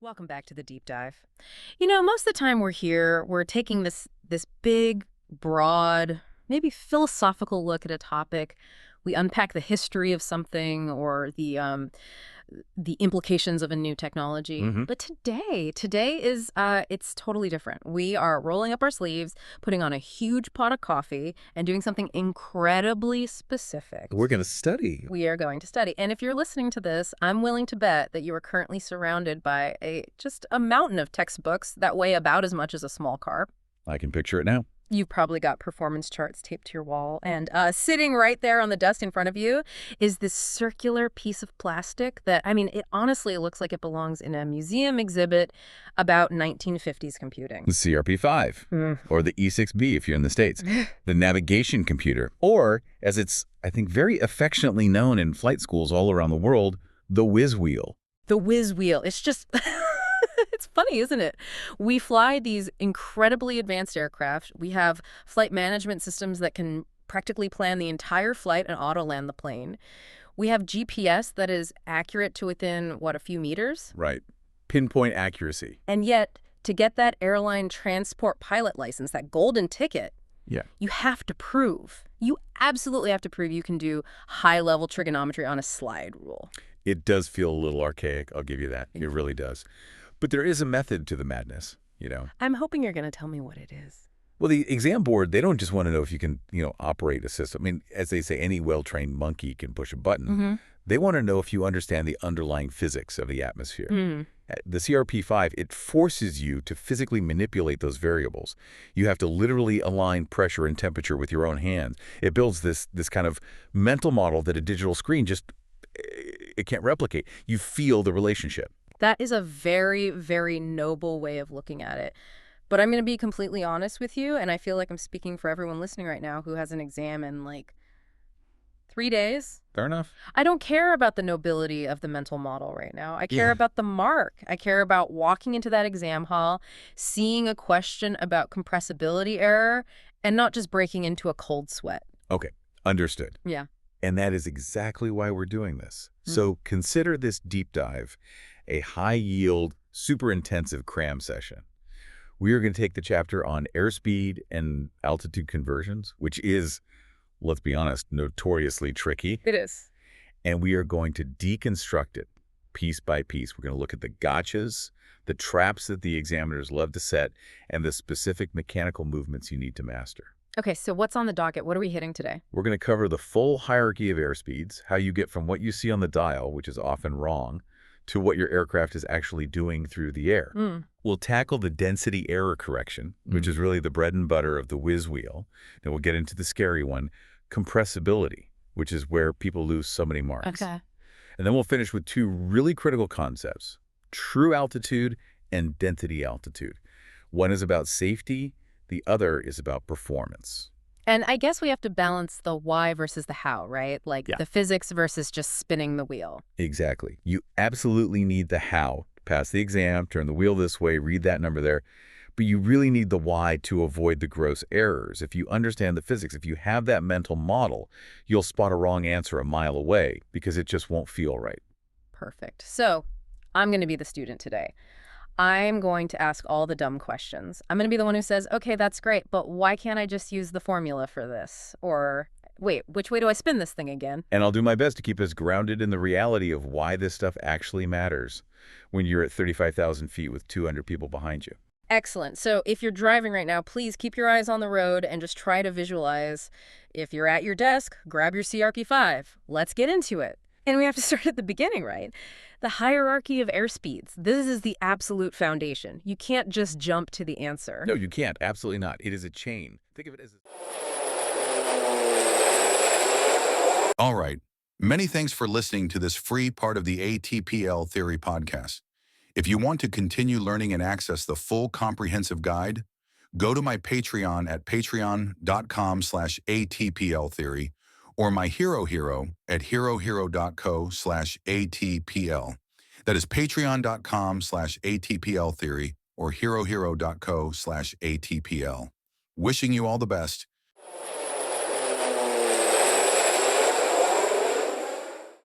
Welcome back to the deep dive. You know, most of the time we're taking this big, broad, maybe philosophical look at a topic. We unpack the history of something or the implications of a new technology. hmm But today is it's totally different. We are rolling up our sleeves, putting on a huge pot of coffee, and doing something incredibly specific. We're going to study. We are going to study. And if you're listening to this, I'm willing to bet that you are currently surrounded by just a mountain of textbooks that weigh about as much as a small car. I can picture it now. You've probably got performance charts taped to your wall. And sitting right there on the desk in front of you is this circular piece of plastic that, I mean, it honestly looks like it belongs in a museum exhibit about 1950s computing. The CRP-5, or the E6B if you're in the States, the navigation computer, or, as it's, I think, very affectionately known in flight schools all around the world, the whiz wheel. The whiz wheel. It's just... It's funny, isn't it? We fly these incredibly advanced aircraft. We have flight management systems that can practically plan the entire flight and auto-land the plane. We have GPS that is accurate to within, what, a few meters? Right. Pinpoint accuracy. And yet, to get that airline transport pilot license, that golden ticket, Yeah. you have to prove. You absolutely have to prove you can do high-level trigonometry on a slide rule. It does feel a little archaic, I'll give you that. It really does. But there is a method to the madness, you know. I'm hoping you're going to tell me what it is. Well, the exam board, they don't just want to know if you can, operate a system. I mean, as they say, any well-trained monkey can push a button. They want to know if you understand the underlying physics of the atmosphere. The CRP-5, it forces you to physically manipulate those variables. You have to literally align pressure and temperature with your own hands. It builds this kind of mental model that a digital screen just, it can't replicate. You feel the relationship. That is a very, very noble way of looking at it. But I'm going to be completely honest with you, and I feel like I'm speaking for everyone listening right now who has an exam in, 3 days. Fair enough. I don't care about the nobility of the mental model right now. I care Yeah. about the mark. I care about walking into that exam hall, seeing a question about compressibility error, and not just breaking into a cold sweat. Okay, understood. Yeah. And that is exactly why we're doing this. So consider this deep dive a high-yield, super intensive cram session. We are going to take the chapter on airspeed and altitude conversions, which is, let's be honest, notoriously tricky. It is. And we are going to deconstruct it piece by piece. We're going to look at the gotchas, the traps that the examiners love to set, and the specific mechanical movements you need to master. Okay, so what's on the docket? What are we hitting today? We're going to cover the full hierarchy of airspeeds, how you get from what you see on the dial, which is often wrong, to what your aircraft is actually doing through the air. We'll tackle the density error correction, which is really the bread and butter of the whiz wheel. Then we'll get into the scary one, compressibility, which is where people lose so many marks. Okay. And then we'll finish with two really critical concepts, true altitude and density altitude. One is about safety, the other is about performance. And I guess we have to balance the why versus the how, right? Yeah. The physics versus just spinning the wheel. Exactly. You absolutely need the how. Pass the exam, turn the wheel this way, read that number there. But you really need the why to avoid the gross errors. If you understand the physics, if you have that mental model, you'll spot a wrong answer a mile away because it just won't feel right. Perfect. So I'm going to be the student today. I'm going to ask all the dumb questions. I'm going to be the one who says, okay, that's great, but why can't I just use the formula for this? Or, wait, which way do I spin this thing again? And I'll do my best to keep us grounded in the reality of why this stuff actually matters when you're at 35,000 feet with 200 people behind you. Excellent. So if you're driving right now, please keep your eyes on the road and just try to visualize. If you're at your desk, grab your CRP-5. Let's get into it. And we have to start at the beginning, right? The hierarchy of airspeeds. This is the absolute foundation. You can't just jump to the answer. No, you can't. Absolutely not. It is a chain. Think of it as All right. Many thanks for listening to this free part of the ATPL Theory podcast. If you want to continue learning and access the full comprehensive guide, go to my Patreon at patreon.com/ATPLtheory or my Hero at herohero.co/ATPL. That is patreon.com/ATPLtheory or herohero.co/ATPL. Wishing you all the best